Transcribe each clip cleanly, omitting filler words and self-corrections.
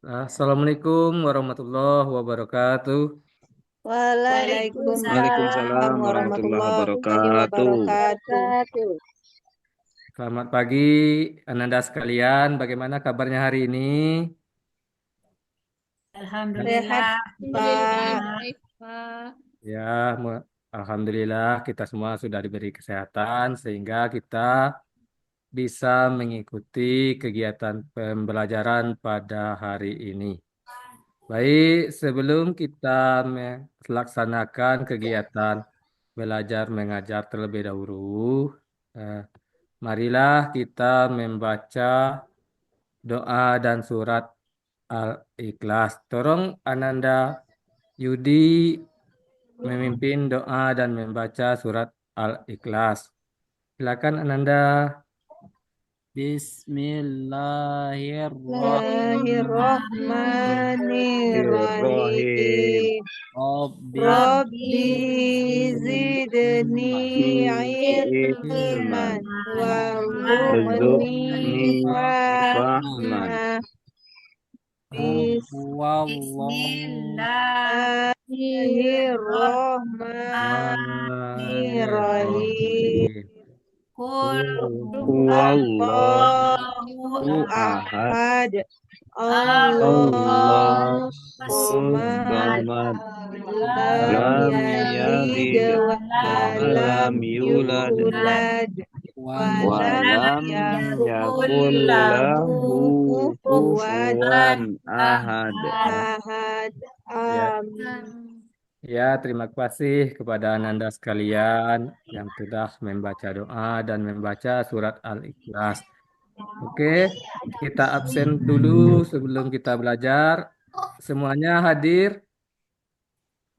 Assalamualaikum warahmatullahi wabarakatuh. Waalaikumsalam Waalaikumsalam warahmatullahi warahmatullahi wabarakatuh. wabarakatuh. Selamat pagi, Ananda sekalian. Bagaimana kabarnya hari ini? Sehat, Alhamdulillah, Pak. Pak. Baik, Pak. Ya, Alhamdulillah kita semua sudah diberi kesehatan sehingga kita bisa mengikuti kegiatan pembelajaran pada hari ini. Baik, sebelum kita melaksanakan kegiatan belajar mengajar terlebih dahulu, eh, marilah kita membaca doa dan surat Al-Ikhlas. Tolong Ananda Yudi memimpin doa dan membaca surat Al-Ikhlas. Silakan Ananda. Bismillahirrahmanirrahim. Bismillahirrahmanirrahim. Rabbi Rabbi zidni ilman warzuqni Warzuqni fahman. fahma. Bismillahirrahmanirrahim. Bismillahirrahmanirrahim. Qul huwallahu Allahu Huwallahu ahad. ahad. Allahu Allahu Allahu samad. samad. samad. Lam Lam Lam yalid yalid yalid wa wa lam lam walam yulad yulad yulad wa wa lam lam walam yakul yakul yakul lahu lahu kufuwan kufuwan kufuwan ahad. ahad. ahad. Ya, Amin. ya, terima kasih kepada Ananda sekalian yang sudah membaca doa dan membaca surat Al-Ikhlas. Oke, kita absen dulu sebelum kita belajar. Semuanya hadir.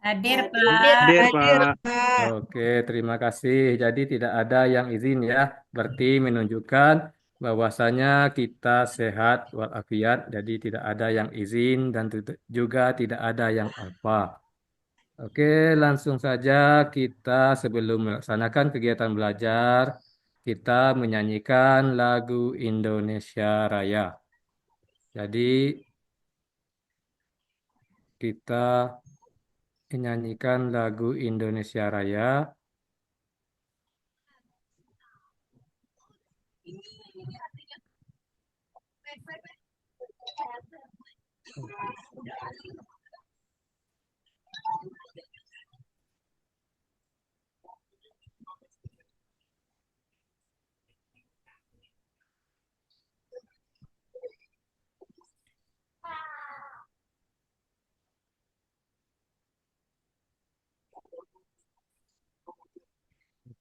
Hadir, Hadir, Pak. Hadir, hadir, Pak. Pak. Oke, terima kasih. Jadi tidak ada yang izin ya. Berarti menunjukkan bahwasanya kita sehat walafiat. Jadi tidak ada yang izin dan juga tidak ada yang alfa. Oke, langsung saja kita sebelum melaksanakan kegiatan belajar, kita menyanyikan lagu Indonesia Raya. Jadi kita menyanyikan lagu Indonesia Raya.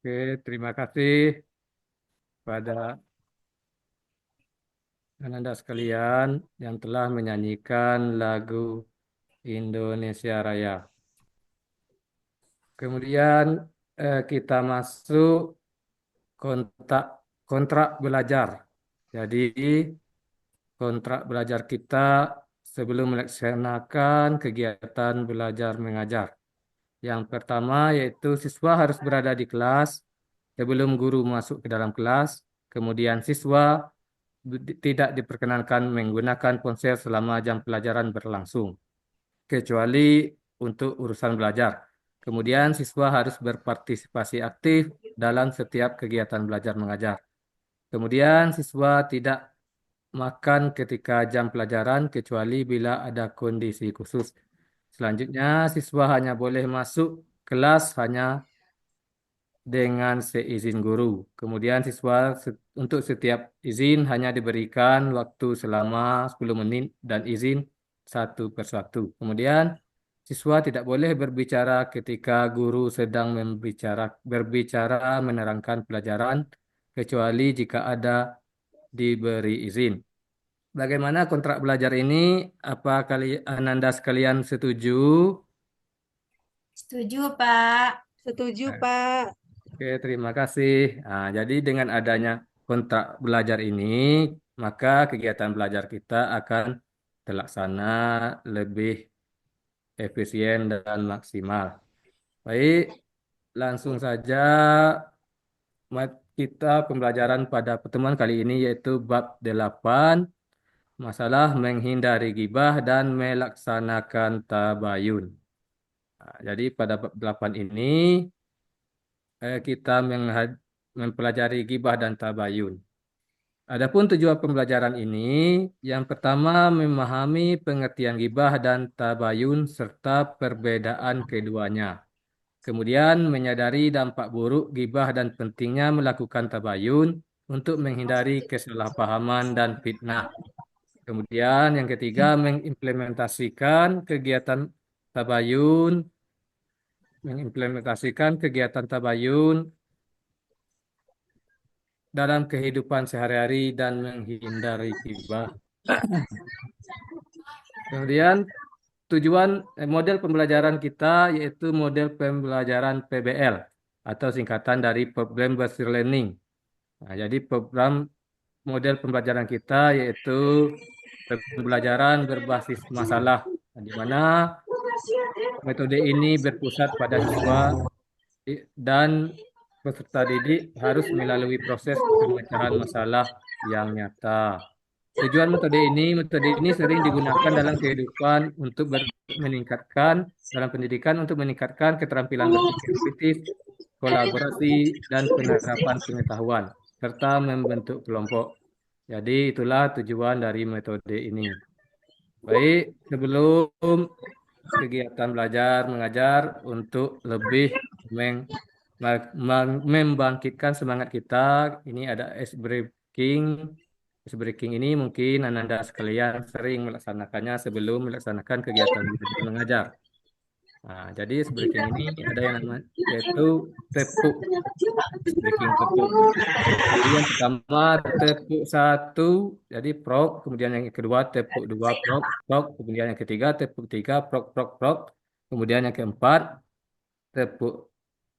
Oke, terima kasih pada Ananda sekalian yang telah menyanyikan lagu Indonesia Raya. Kemudian kita masuk kontak kontrak belajar. Jadi kontrak belajar kita sebelum melaksanakan kegiatan belajar mengajar. Yang pertama yaitu siswa harus berada di kelas sebelum guru masuk ke dalam kelas. Kemudian siswa tidak diperkenankan menggunakan ponsel selama jam pelajaran berlangsung, kecuali untuk urusan belajar. Kemudian siswa harus berpartisipasi aktif dalam setiap kegiatan belajar mengajar. Kemudian siswa tidak makan ketika jam pelajaran kecuali bila ada kondisi khusus. Selanjutnya, siswa hanya boleh masuk kelas hanya dengan seizin guru. Kemudian siswa untuk setiap izin hanya diberikan waktu selama 10 menit dan izin satu persatu. Kemudian siswa tidak boleh berbicara ketika guru sedang berbicara menerangkan pelajaran kecuali jika ada diberi izin. Bagaimana kontrak belajar ini? Apa Ananda sekalian setuju? Setuju, Pak. Setuju, Pak. Oke, terima kasih. Nah, jadi dengan adanya kontrak belajar ini, maka kegiatan belajar kita akan terlaksana lebih efisien dan maksimal. Baik, langsung saja kita pembelajaran pada pertemuan kali ini yaitu bab 8 masalah menghindari gibah dan melaksanakan tabayun. Nah, jadi pada bab 8 ini kita mempelajari gibah dan tabayun. Adapun tujuan pembelajaran ini, yang pertama memahami pengertian gibah dan tabayun serta perbedaan keduanya. Kemudian menyadari dampak buruk gibah dan pentingnya melakukan tabayun untuk menghindari kesalahpahaman dan fitnah. Kemudian yang ketiga tabayun, mengimplementasikan kegiatan tabayun dalam kehidupan sehari-hari dan menghindari gibah. Kemudian model pembelajaran kita yaitu model pembelajaran PBL atau singkatan dari Problem Based Learning. Nah, jadi model pembelajaran kita yaitu pembelajaran berbasis masalah, di mana metode ini berpusat pada siswa dan peserta didik harus melalui proses pemecahan masalah yang nyata. Tujuan metode ini sering digunakan dalam kehidupan untuk meningkatkan dalam pendidikan untuk meningkatkan keterampilan berpikir kritis, kolaborasi, dan penerapan pengetahuan, serta membentuk kelompok. Jadi itulah tujuan dari metode ini. Baik, sebelum kegiatan belajar mengajar untuk lebih membangkitkan semangat kita, ini ada ice breaking. Ice breaking ini mungkin Ananda sekalian sering melaksanakannya sebelum melaksanakan kegiatan belajar mengajar. Nah, jadi ice breaking ini ada yang namanya yaitu tepuk, ice breaking tepuk. Jadi yang pertama tepuk satu, jadi prok, kemudian yang kedua tepuk dua, prok, prok, kemudian yang ketiga tepuk tiga, prok, prok, prok, kemudian yang keempat tepuk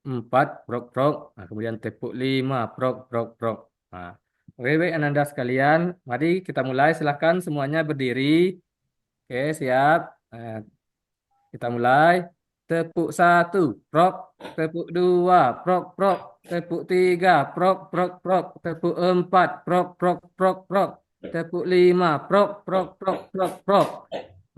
empat, prok, prok, nah, kemudian tepuk lima, prok, prok, prok. Nah, oke, baik Ananda sekalian, mari kita mulai. Silakan semuanya berdiri. Oke, siap. Kita mulai. Tepuk satu, prok. Tepuk dua, prok, prok. Tepuk tiga, prok, prok, prok. Tepuk empat, prok, prok, prok, prok. Tepuk lima, prok, prok, prok, prok, prok.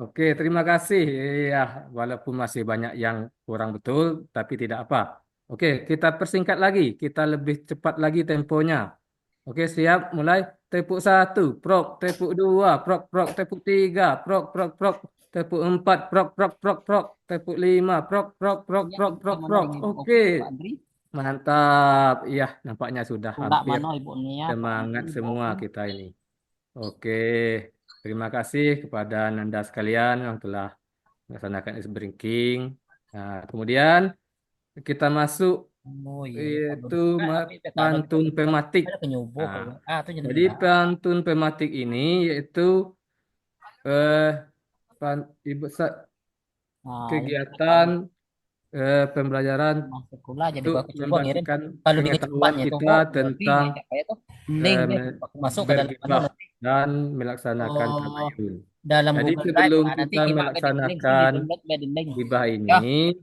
Oke, terima kasih. Ya, walaupun masih banyak yang kurang betul, tapi tidak apa. Oke, kita persingkat lagi. Kita lebih cepat lagi temponya. Oke, siap. Mulai. Tepuk satu, prok. Tepuk dua, prok, prok. Tepuk tiga, prok, prok, prok. Tepuk empat, prok, prok, prok, prok. Tepuk lima, prok, prok, prok, prok, prok, prok. Oke, mantap. Iya, nampaknya sudah hampir semangat semua kita ini. Oke, terima kasih kepada Nanda sekalian yang telah melaksanakan breaking. Nah, kemudian kita masuk yaitu pantun pematik. Nah, jadi pantun pematik ini yaitu eh, ibu kegiatan pembelajaran untuk membangkitkan pengetahuan kita tentang bergibah dan melaksanakan tabayun. Jadi sebelum kita melaksanakan gibah ini,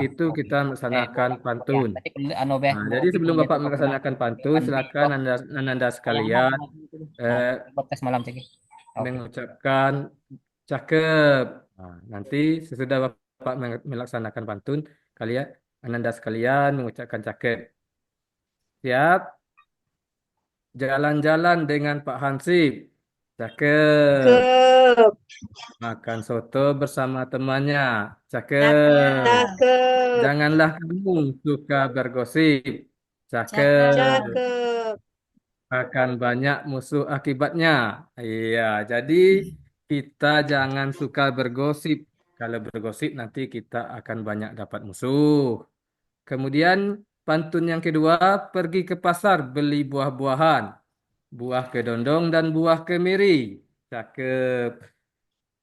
itu kita melaksanakan pantun. Nah, jadi sebelum Bapak melaksanakan pantun, silakan Ananda sekalian mengucapkan cakep. Nah, nanti sesudah Bapak melaksanakan pantun, kalian Ananda sekalian mengucapkan cakep. Siap? Jalan-jalan dengan Pak Hansip. Cakep. Cakep. Makan soto bersama temannya. Cakep. Cakep. Cakep. Janganlah kamu suka bergosip. Cakep. Cakep. Akan banyak musuh akibatnya. Iya, jadi kita jangan suka bergosip. Kalau bergosip nanti kita akan banyak dapat musuh. Kemudian pantun yang kedua, pergi ke pasar beli buah-buahan. Buah kedondong dan buah kemiri. Cakep.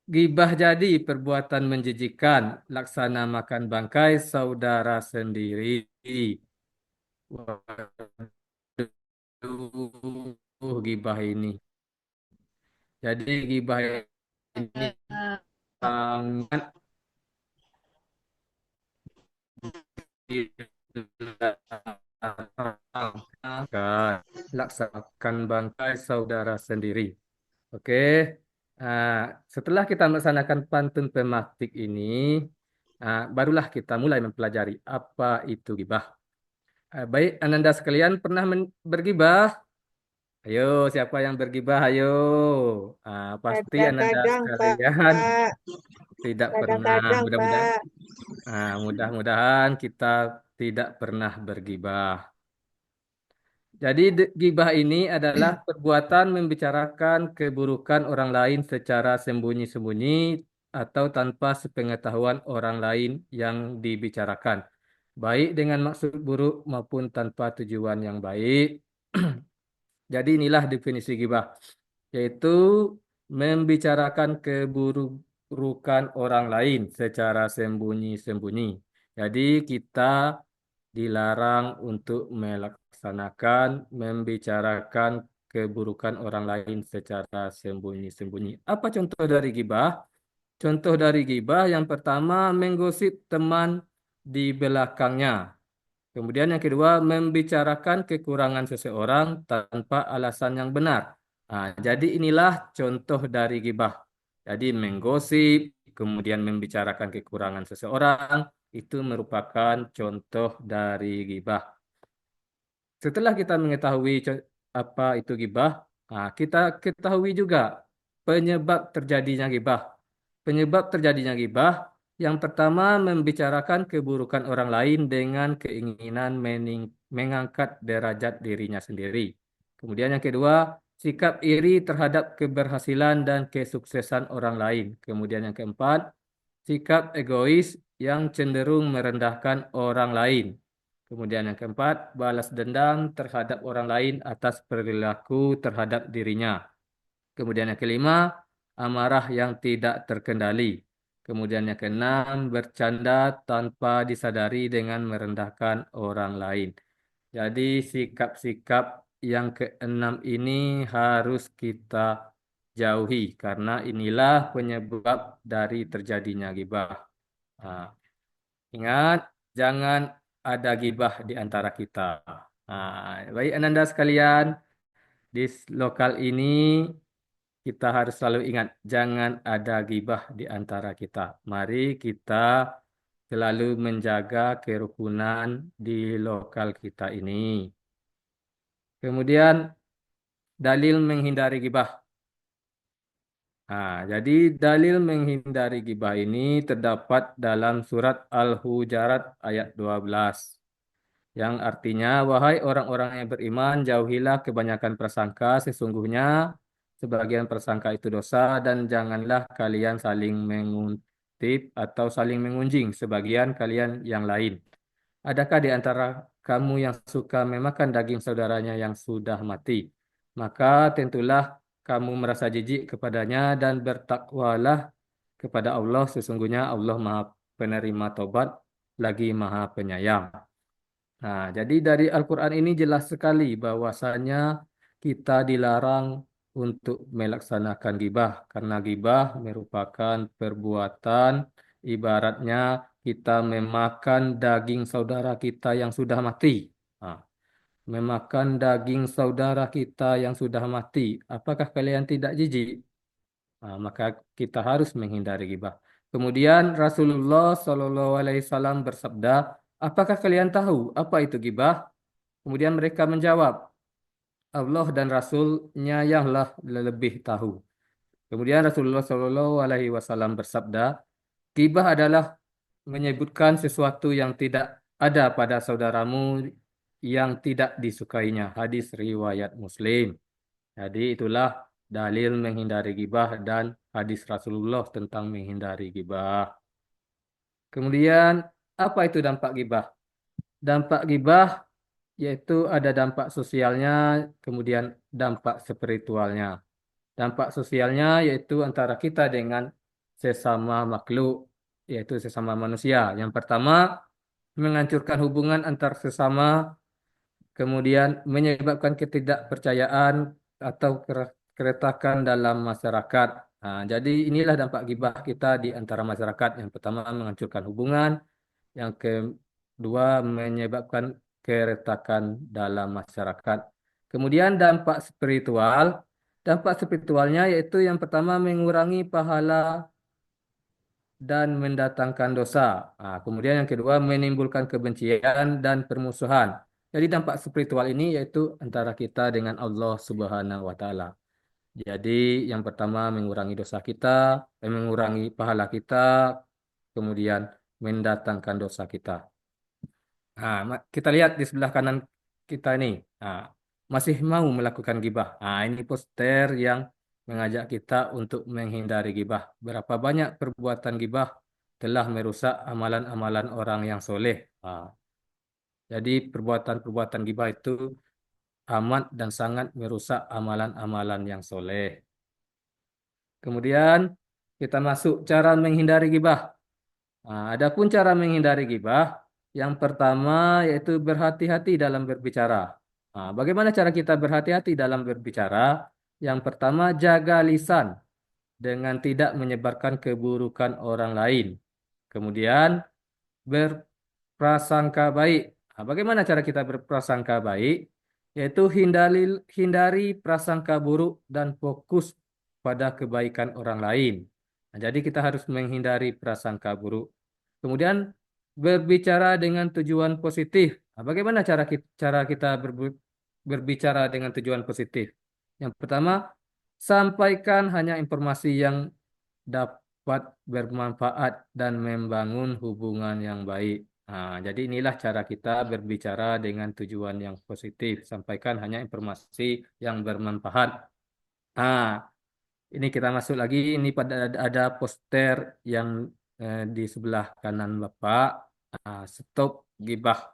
Gibah jadi perbuatan menjijikan. Laksana makan bangkai saudara sendiri. Waduh, gibah ini. Jadi gibah ini Cakep. sangat Laksanakan, laksanakan bangkai saudara sendiri. Oke. Ah, setelah kita melaksanakan pantun pemaktik ini, barulah kita mulai mempelajari apa itu gibah. Baik, Ananda sekalian pernah bergibah? Ayo, siapa yang bergibah? Ayo. Pasti Ananda Kadang-kadang, sekalian Pak. tidak pernah. Kadang-kadang, Mudah-mudahan, Pak. mudah-mudahan kita tidak pernah bergibah. Jadi gibah ini adalah perbuatan membicarakan keburukan orang lain secara sembunyi-sembunyi atau tanpa sepengetahuan orang lain yang dibicarakan, baik dengan maksud buruk maupun tanpa tujuan yang baik. Jadi inilah definisi gibah, yaitu membicarakan keburukan orang lain secara sembunyi-sembunyi. Jadi kita dilarang untuk melaksanakan, membicarakan keburukan orang lain secara sembunyi-sembunyi. Apa contoh dari gibah? Contoh dari gibah yang pertama menggosip teman di belakangnya. Kemudian yang kedua membicarakan kekurangan seseorang tanpa alasan yang benar. Jadi inilah contoh dari gibah. Jadi menggosip, kemudian membicarakan kekurangan seseorang, itu merupakan contoh dari gibah. Setelah kita mengetahui apa itu gibah, kita ketahui juga penyebab terjadinya gibah. Penyebab terjadinya gibah yang pertama membicarakan keburukan orang lain dengan keinginan mengangkat derajat dirinya sendiri. Kemudian yang kedua, sikap iri terhadap keberhasilan dan kesuksesan orang lain. Kemudian yang keempat, sikap egois yang cenderung merendahkan orang lain. Kemudian yang keempat, balas dendam terhadap orang lain atas perilaku terhadap dirinya. Kemudian yang kelima, amarah yang tidak terkendali. Kemudian yang keenam, bercanda tanpa disadari dengan merendahkan orang lain. Jadi sikap-sikap yang keenam ini harus kita jauhi karena inilah penyebab dari terjadinya gibah. Nah, ingat, jangan ada gibah di antara kita. Baik Ananda sekalian, di lokal ini kita harus selalu ingat, jangan ada gibah di antara kita. Mari kita selalu menjaga kerukunan di lokal kita ini. Kemudian, dalil menghindari gibah. Jadi dalil menghindari gibah ini terdapat dalam surat Al-Hujarat ayat 12. Yang artinya, wahai orang-orang yang beriman, jauhilah kebanyakan prasangka, sesungguhnya sebagian prasangka itu dosa, dan janganlah kalian saling menguntip atau saling mengunjing sebagian kalian yang lain. Adakah di antara kamu yang suka memakan daging saudaranya yang sudah mati? Maka tentulah kamu merasa jijik kepadanya dan bertakwalah kepada Allah. Sesungguhnya Allah Maha Penerima Taubat lagi Maha Penyayang. Jadi dari Al-Quran ini jelas sekali bahwasanya kita dilarang untuk melaksanakan gibah karena gibah merupakan perbuatan ibaratnya kita memakan daging saudara kita yang sudah mati. Nah, memakan daging saudara kita yang sudah mati. Apakah kalian tidak jijik? Maka kita harus menghindari gibah. Kemudian Rasulullah Shallallahu Alaihi Wasallam bersabda, apakah kalian tahu apa itu gibah? Kemudian mereka menjawab, Allah dan Rasulnya yanglah lebih tahu. Kemudian Rasulullah Shallallahu Alaihi Wasallam bersabda, gibah adalah menyebutkan sesuatu yang tidak ada pada saudaramu yang tidak disukainya. Hadis riwayat Muslim. Jadi itulah dalil menghindari gibah dan hadis Rasulullah tentang menghindari gibah. Kemudian apa itu dampak gibah? Dampak gibah yaitu ada dampak sosialnya, kemudian dampak spiritualnya. Dampak sosialnya yaitu antara kita dengan sesama makhluk, yaitu sesama manusia. Yang pertama, menghancurkan hubungan antar sesama, kemudian menyebabkan ketidakpercayaan atau keretakan dalam masyarakat. Jadi inilah dampak gibah kita di antara masyarakat. Yang pertama, menghancurkan hubungan. Yang kedua, menyebabkan keretakan dalam masyarakat. Kemudian dampak spiritualnya yaitu yang pertama mengurangi pahala dan mendatangkan dosa. Kemudian yang kedua menimbulkan kebencian dan permusuhan. Jadi dampak spiritual ini yaitu antara kita dengan Allah Subhanahu wa taala. Jadi yang pertama mengurangi dosa kita, mengurangi pahala kita, kemudian mendatangkan dosa kita. Kita lihat di sebelah kanan kita ini. Nah, masih mau melakukan gibah. Ini poster yang mengajak kita untuk menghindari gibah. Berapa banyak perbuatan gibah telah merusak amalan-amalan orang yang soleh. Jadi perbuatan-perbuatan gibah itu amat dan sangat merusak amalan-amalan yang soleh. Kemudian kita masuk cara menghindari gibah. Adapun cara menghindari gibah, yang pertama yaitu berhati-hati dalam berbicara. Bagaimana cara kita berhati-hati dalam berbicara? Yang pertama, jaga lisan dengan tidak menyebarkan keburukan orang lain. Kemudian, berprasangka baik. Bagaimana cara kita berprasangka baik? Yaitu hindari prasangka buruk dan fokus pada kebaikan orang lain. Jadi kita harus menghindari prasangka buruk. Kemudian berbicara dengan tujuan positif. Bagaimana cara kita berbicara dengan tujuan positif? Yang pertama, sampaikan hanya informasi yang dapat bermanfaat dan membangun hubungan yang baik. Jadi inilah cara kita berbicara dengan tujuan yang positif. Sampaikan hanya informasi yang bermanfaat. Ah, ini kita masuk lagi. Ini ada poster yang di sebelah kanan Bapak. Stop gibah.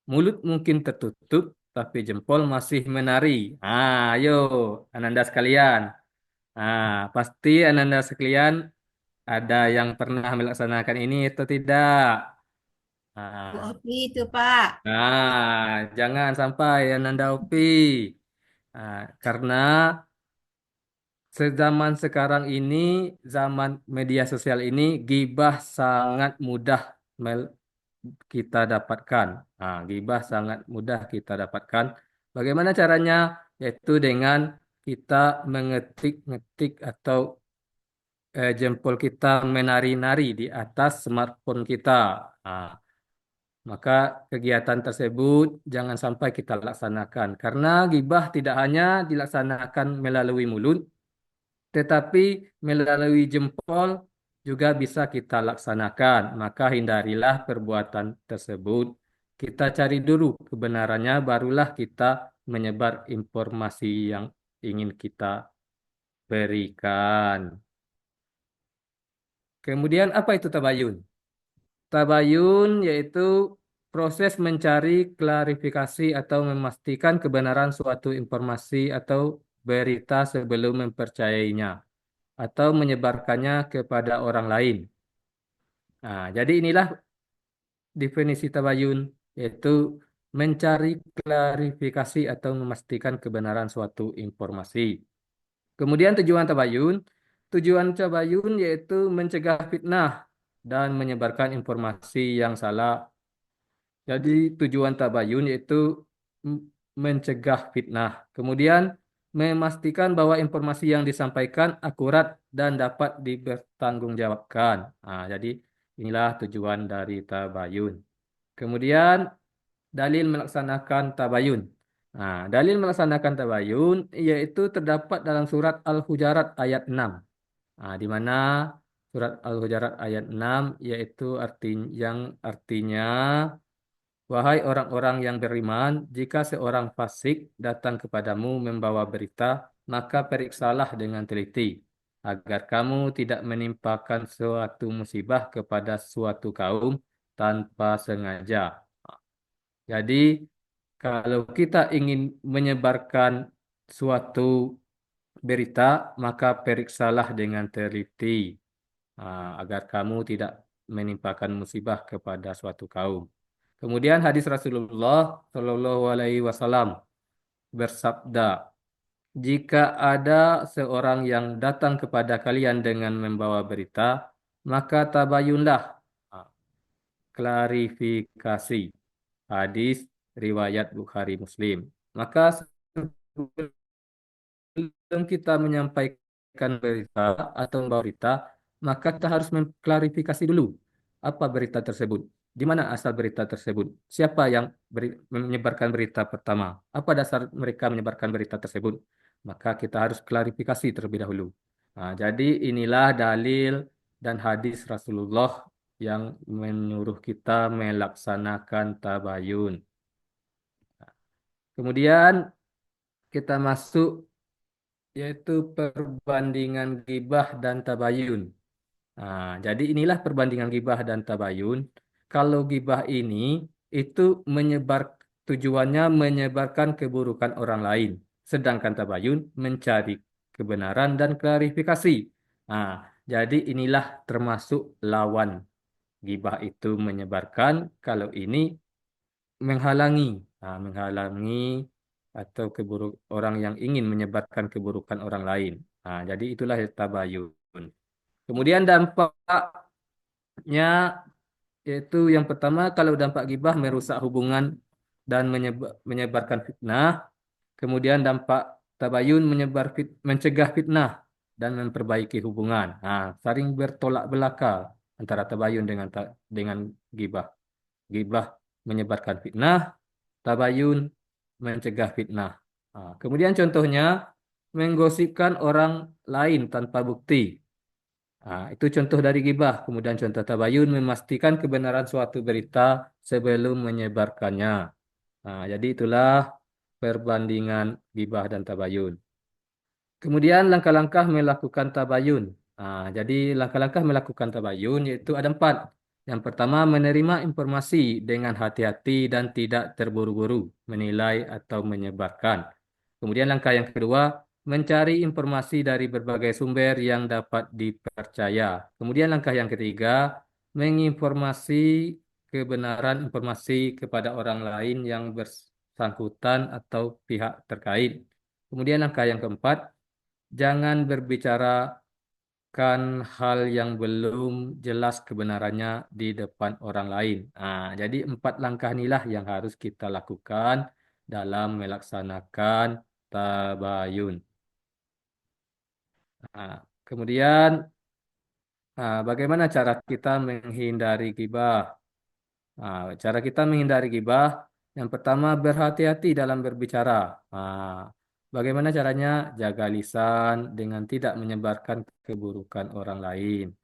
Mulut mungkin tertutup, tapi jempol masih menari. Ayo, Ananda sekalian. Pasti Ananda sekalian ada yang pernah melaksanakan ini atau tidak? Bu Ah, Opi itu, Pak. jangan sampai Ananda Upi. Karena sezaman sekarang ini, zaman media sosial ini, gibah sangat mudah kita dapatkan. Gibah sangat mudah kita dapatkan. Bagaimana caranya? Yaitu dengan kita mengetik-ngetik atau jempol kita menari-nari di atas smartphone kita. Ah, maka kegiatan tersebut jangan sampai kita laksanakan. Karena gibah tidak hanya dilaksanakan melalui mulut, tetapi melalui jempol juga bisa kita laksanakan. Maka hindarilah perbuatan tersebut. Kita cari dulu kebenarannya, barulah kita menyebar informasi yang ingin kita berikan. Kemudian apa itu tabayun? Tabayun yaitu proses mencari klarifikasi atau memastikan kebenaran suatu informasi atau berita sebelum mempercayainya atau menyebarkannya kepada orang lain. Jadi inilah definisi tabayun, yaitu mencari klarifikasi atau memastikan kebenaran suatu informasi. Kemudian tujuan tabayun yaitu mencegah fitnah dan menyebarkan informasi yang salah. Jadi tujuan tabayun yaitu m- mencegah fitnah. Kemudian memastikan bahwa informasi yang disampaikan akurat dan dapat dipertanggungjawabkan. Jadi inilah tujuan dari tabayun. Kemudian dalil melaksanakan tabayun. Dalil melaksanakan tabayun yaitu terdapat dalam surat Al-Hujarat ayat 6. Di mana surat Al-Hujarat ayat 6 yaitu yang artinya wahai orang-orang yang beriman, jika seorang fasik datang kepadamu membawa berita, maka periksalah dengan teliti, agar kamu tidak menimpakan suatu musibah kepada suatu kaum tanpa sengaja. Jadi, kalau kita ingin menyebarkan suatu berita, maka periksalah dengan teliti, agar kamu tidak menimpakan musibah kepada suatu kaum. Kemudian hadis Rasulullah Shallallahu Alaihi Wasallam bersabda, jika ada seorang yang datang kepada kalian dengan membawa berita, maka tabayunlah, klarifikasi. Hadis riwayat Bukhari Muslim. Maka sebelum kita menyampaikan berita atau membawa berita, maka kita harus mengklarifikasi dulu apa berita tersebut. Di mana asal berita tersebut? Siapa yang menyebarkan berita pertama? Apa dasar mereka menyebarkan berita tersebut? Maka kita harus klarifikasi terlebih dahulu. Nah, jadi inilah dalil dan hadis Rasulullah yang menyuruh kita melaksanakan tabayun. Kemudian kita masuk yaitu perbandingan gibah dan tabayun. Nah, jadi inilah perbandingan gibah dan tabayun. Kalau gibah ini itu tujuannya menyebarkan keburukan orang lain, sedangkan tabayun mencari kebenaran dan klarifikasi. Nah, jadi inilah termasuk lawan. Gibah itu menyebarkan, kalau ini menghalangi, menghalangi atau orang yang ingin menyebarkan keburukan orang lain. Nah, jadi itulah tabayun. Kemudian dampaknya yaitu yang pertama, kalau dampak gibah merusak hubungan dan menyebarkan fitnah. Kemudian dampak tabayun mencegah fitnah dan memperbaiki hubungan. Nah, saling bertolak belakang antara tabayun dengan gibah. Gibah menyebarkan fitnah, tabayun mencegah fitnah. Kemudian contohnya menggosipkan orang lain tanpa bukti. Itu contoh dari gibah. Kemudian contoh tabayun memastikan kebenaran suatu berita sebelum menyebarkannya. Jadi itulah perbandingan gibah dan tabayun. Kemudian langkah-langkah melakukan tabayun. Jadi langkah-langkah melakukan tabayun yaitu ada 4. Yang pertama, menerima informasi dengan hati-hati dan tidak terburu-buru menilai atau menyebarkan. Kemudian langkah yang kedua, mencari informasi dari berbagai sumber yang dapat dipercaya. Kemudian langkah yang ketiga, menginformasi kebenaran informasi kepada orang lain yang bersangkutan atau pihak terkait. Kemudian langkah yang keempat, jangan membicarakan hal yang belum jelas kebenarannya di depan orang lain. Jadi 4 langkah inilah yang harus kita lakukan dalam melaksanakan tabayun. Kemudian bagaimana cara kita menghindari gibah? Cara kita menghindari gibah, yang pertama berhati-hati dalam berbicara. Bagaimana caranya? Jaga lisan dengan tidak menyebarkan keburukan orang lain.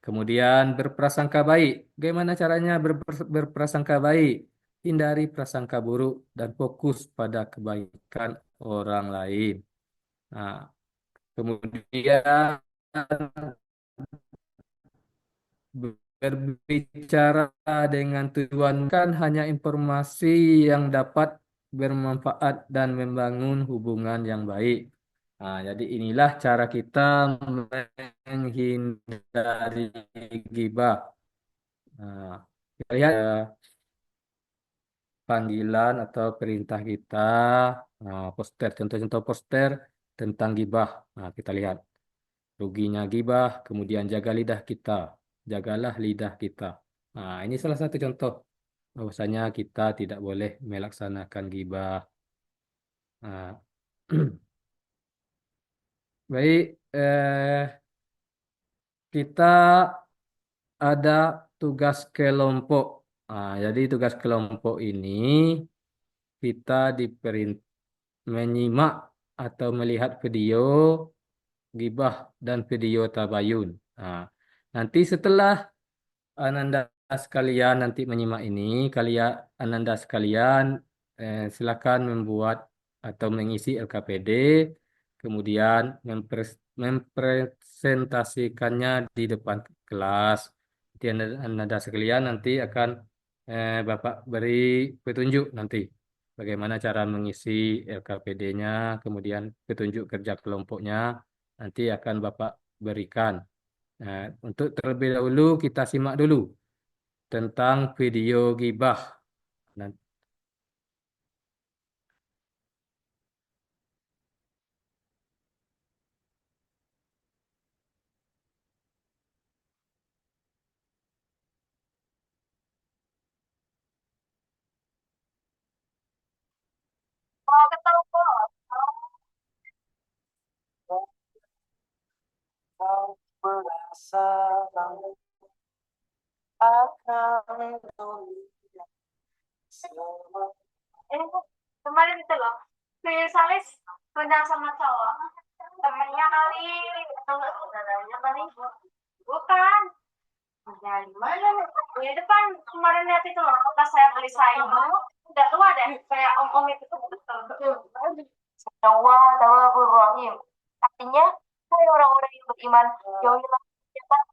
Kemudian berprasangka baik. Bagaimana caranya berprasangka baik? Hindari prasangka buruk dan fokus pada kebaikan orang lain. Nah, kemudian berbicara dengan tujuan kan hanya informasi yang dapat bermanfaat dan membangun hubungan yang baik. Jadi inilah cara kita menghindari gibah. Kita lihat panggilan atau perintah kita, poster, contoh-contoh poster tentang gibah. Kita lihat ruginya gibah, kemudian jaga lidah kita, jagalah lidah kita. Ini salah satu contoh bahwasanya kita tidak boleh melaksanakan gibah. Nah, baik, kita ada tugas kelompok. Jadi tugas kelompok ini kita menyimak atau melihat video gibah dan video tabayun. Nah, nanti setelah Ananda sekalian nanti menyimak ini, kalian Ananda sekalian silakan membuat atau mengisi LKPD, kemudian mempresentasikannya di depan kelas. Nanti Ananda sekalian nanti akan Bapak beri petunjuk nanti bagaimana cara mengisi LKPD-nya, kemudian petunjuk kerja kelompoknya nanti akan Bapak berikan. Nah, untuk terlebih dahulu kita simak dulu tentang video gibah. Nah, Kemarin itu loh, Salis rendang sama cowok. Temennya kali, atau enggak saudaranya kali. Bukan. Ya, gimana nih? Di depan kemarin lihat itu loh, pas saya beli sayur. Udah tua deh, kayak om-om itu tuh betul. Jawa, Jawa, Ibrahim. Artinya, saya orang-orang yang beriman, jauhilah kegiatan.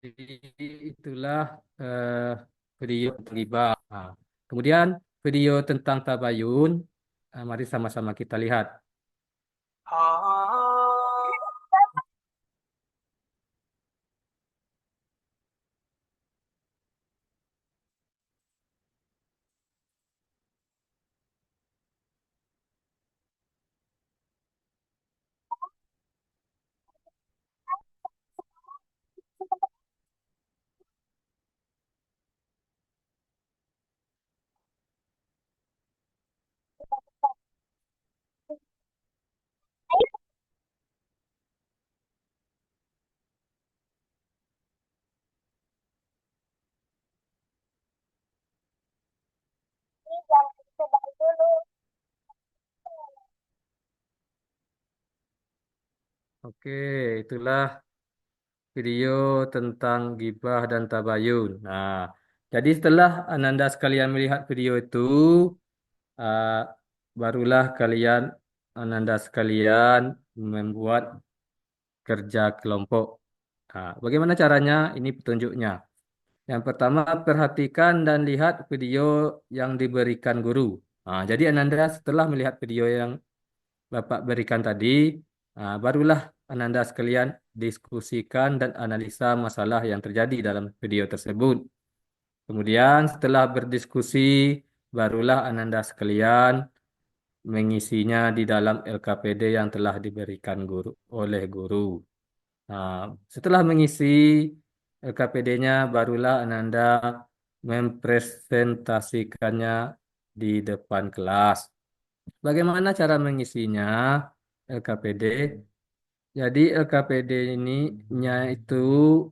Jadi itulah video tentang ghibah. Nah, kemudian video tentang tabayun. Mari sama-sama kita lihat. Oke, itulah video tentang gibah dan tabayun. Nah, jadi setelah Ananda sekalian melihat video itu, ah, barulah Ananda sekalian membuat kerja kelompok. Nah, bagaimana caranya? Ini petunjuknya. Yang pertama, perhatikan dan lihat video yang diberikan guru. Nah, jadi Ananda setelah melihat video yang Bapak berikan tadi, barulah Ananda sekalian diskusikan dan analisa masalah yang terjadi dalam video tersebut. Kemudian setelah berdiskusi, barulah Ananda sekalian mengisinya di dalam LKPD yang telah diberikan oleh guru. Nah, setelah mengisi LKPD-nya, barulah Ananda mempresentasikannya di depan kelas. Bagaimana cara mengisinya LKPD? Jadi LKPD ininya itu,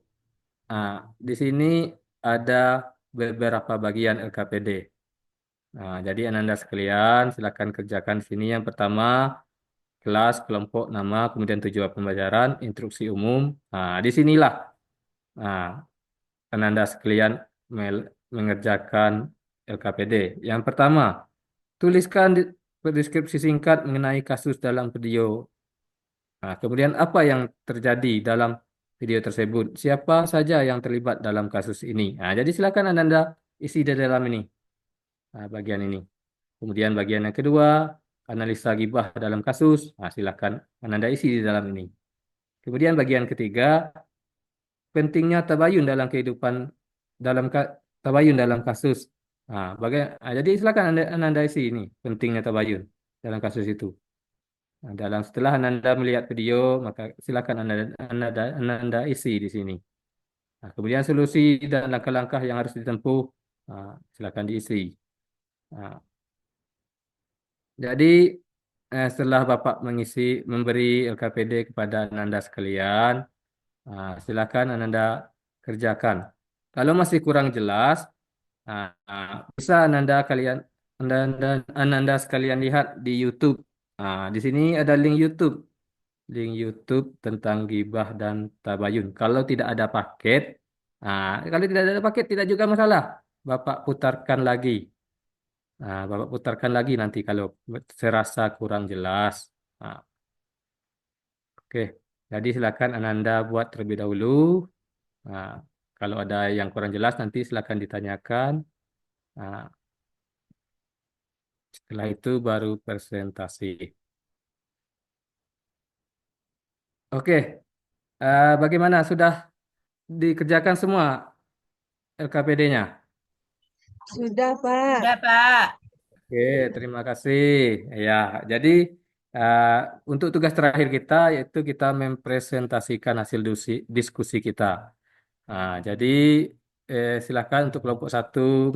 di sini ada beberapa bagian LKPD. Nah, jadi Ananda sekalian silakan kerjakan di sini. Yang pertama, kelas, kelompok, nama, kemudian tujuan pembelajaran, instruksi umum. Nah, di sinilah nah, Ananda sekalian mengerjakan LKPD. Yang pertama, tuliskan deskripsi singkat mengenai kasus dalam video. Nah, kemudian apa yang terjadi dalam video tersebut? Siapa saja yang terlibat dalam kasus ini? Nah, jadi silakan Anda isi di dalam ini, bagian ini. Kemudian bagian yang kedua, analisa gibah dalam kasus. Nah, silakan Anda isi di dalam ini. Kemudian bagian ketiga, pentingnya tabayun dalam kehidupan tabayun dalam kasus. Jadi silakan Anda isi ini, pentingnya tabayun dalam kasus itu. Nah, setelah Anda melihat video, maka silakan Anda isi di sini. Nah, kemudian solusi dan langkah-langkah yang harus ditempuh, silakan diisi. Nah, jadi setelah Bapak memberi LKPD kepada Anda sekalian, silakan Anda kerjakan. Kalau masih kurang jelas, bisa Anda sekalian lihat di YouTube. Di sini ada link YouTube tentang gibah dan tabayun. Kalau tidak ada paket tidak juga masalah. Bapak putarkan lagi. Bapak putarkan lagi nanti kalau serasa kurang jelas. Nah, oke. Jadi silakan Ananda buat terlebih dahulu. Nah, kalau ada yang kurang jelas nanti silakan ditanyakan. Nah, setelah itu baru presentasi. Oke. Bagaimana? Sudah dikerjakan semua LKPD-nya? Sudah, Pak. Udah, Pak. Oke, terima kasih. Ya, jadi uh, untuk tugas terakhir kita yaitu kita mempresentasikan hasil diskusi kita. Jadi silakan untuk kelompok satu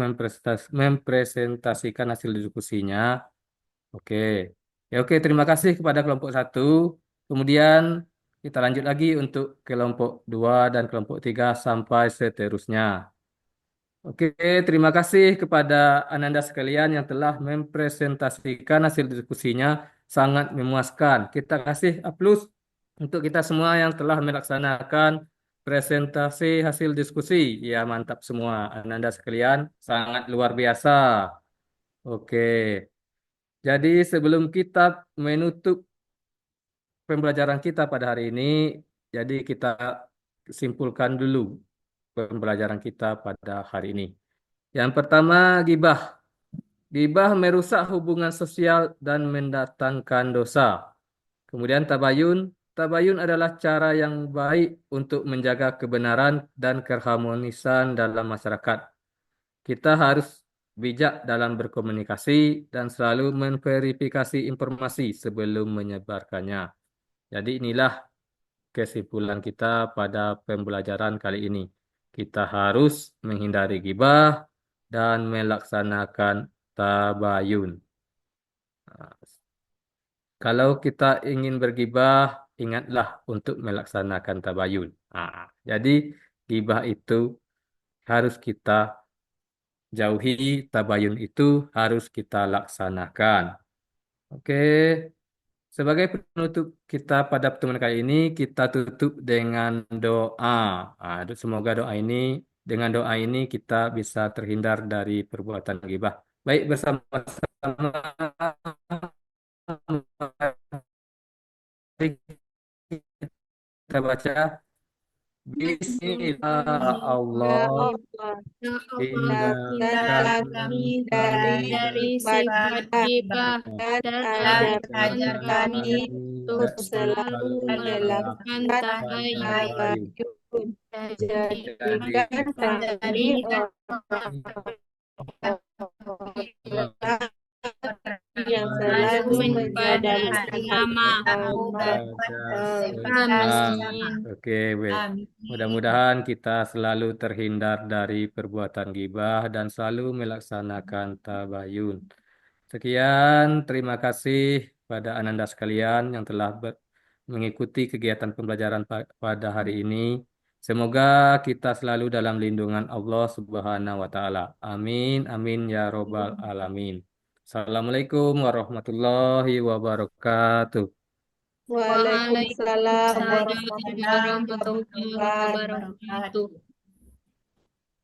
mempresentasikan hasil diskusinya. Oke. Ya, oke, terima kasih kepada kelompok satu. Kemudian kita lanjut lagi untuk kelompok dua dan kelompok tiga sampai seterusnya. Oke, terima kasih kepada Ananda sekalian yang telah mempresentasikan hasil diskusinya sangat memuaskan. Kita kasih aplaus untuk kita semua yang telah melaksanakan presentasi hasil diskusi. Ya, mantap semua. Ananda sekalian sangat luar biasa. Oke, jadi sebelum kita menutup pembelajaran kita pada hari ini, jadi kita simpulkan dulu pembelajaran kita pada hari ini. Yang pertama, gibah. Gibah merusak hubungan sosial dan mendatangkan dosa. Kemudian tabayun. Tabayun adalah cara yang baik untuk menjaga kebenaran dan keharmonisan dalam masyarakat. Kita harus bijak dalam berkomunikasi dan selalu memverifikasi informasi sebelum menyebarkannya. Jadi inilah kesimpulan kita pada pembelajaran kali ini. Kita harus menghindari gibah dan melaksanakan tabayun. Nah, kalau kita ingin bergibah, ingatlah untuk melaksanakan tabayun. Jadi gibah itu harus kita jauhi, tabayun itu harus kita laksanakan. Oke. Sebagai penutup kita pada pertemuan kali ini, kita tutup dengan doa. Semoga dengan doa ini kita bisa terhindar dari perbuatan ghibah. Baik, bersama-sama mari kita baca Bismillah Ya Allah Allah, Ya Allah, hindarkan hindarkan hindarkan kami kami dari dari sifat sifat gibah ghibah dan dan ajar ajar kami kami untuk untuk selalu selalu melakukan melakukan tabayun. tabayun. Jadi, Jadikan kami jadikan orang yang selalu selalu menyembah menjalankan namamu. Amin. Oke, baik. Amin. Mudah-mudahan kita selalu terhindar dari perbuatan gibah dan selalu melaksanakan tabayun. Sekian, terima kasih pada Ananda sekalian yang telah mengikuti kegiatan pembelajaran pada hari ini. Semoga kita selalu dalam lindungan Allah Subhanahu wa taala. Amin, amin ya robbal alamin. Assalamualaikum warahmatullahi wabarakatuh. Waalaikumsalam Waalaikumsalam warahmatullahi warahmatullahi wabarakatuh. wabarakatuh.